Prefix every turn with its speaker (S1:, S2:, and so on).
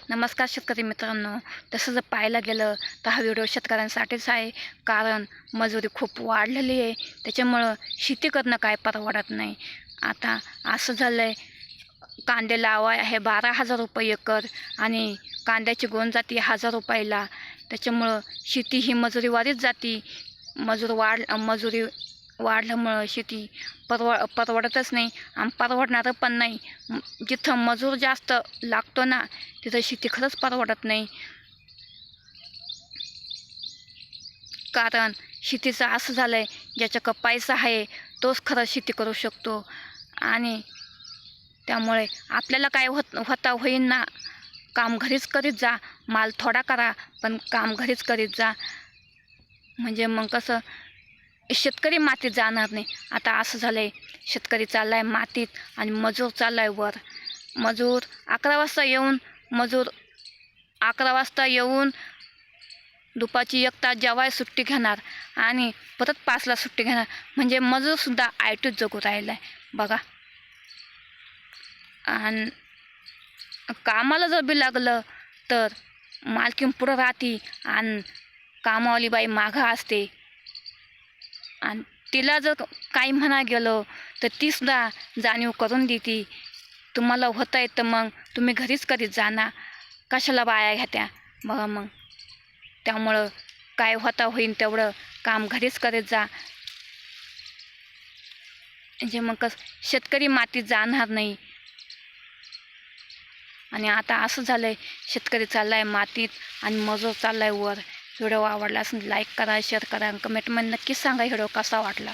S1: नमस्कार शेतकरी मित्रांनो. तसं जर पाहायला गेलं तर हा व्हिडिओ शेतकऱ्यांसाठीच आहे. कारण मजुरी खूप वाढलेली आहे. त्याच्यामुळं शेती करणं काय परवडत नाही. आता असं झालं आहे, कांदे लावाय आहे 12,000 रुपये एकर आणि कांद्याची गोण जाती 1,000 रुपयाला. त्याच्यामुळं शेती ही मजुरीवारीच जाती. मजुरी वाढल्यामुळं शेती परवडतच नाही आणि परवडणारं पण नाही. जिथं मजूर जास्त लागतो ना, तिथं शेती खरंच परवडत नाही. कारण शेतीचं असं झालं आहे, ज्याच्याकडं पैसा आहे तोच खरं शेती करू शकतो. आणि त्यामुळे आपल्याला काय होईन ना, काम घरीच करीत जा. माल थोडा करा पण काम घरीच करीत जा. म्हणजे मग कसं शेतकरी मातीत जाणार नाही. आता असं झालं आहे, शेतकरी चालला आहे मातीत आणि मजूर चालला आहे वर. मजूर 11 वाजता येऊन दुपारची 1 तास जेवाय सुट्टी घेणार आणि परत 5ला सुट्टी घेणार. म्हणजे मजूरसुद्धा आयटीत जगू राहिला आहे बघा. आणि कामाला जर बी लागलं तर मालकीण पुढं राहते आणि कामावाली बाई मागं असते. आणि तिला जर काही म्हणा गेलं तर तीसुद्धा जाणीव करून देते. तुम्हाला होतं आहे तर मग तुम्ही घरीच करीत जा ना, कशाला बाया घ्यात्या बघा. मग त्यामुळं काय होईन तेवढं काम घरीच करीत जा. म्हणजे मग शेतकरी मातीत जाणार नाही. आणि आता असं झालं आहे, शेतकरी चालला आहे मातीत आणि मजूर चालला आहे वर. व्हिडिओ आवडला असेल लाईक करा, शेअर करा, कमेंटमध्ये नक्कीच सांगा व्हिडिओ कसा वाटला.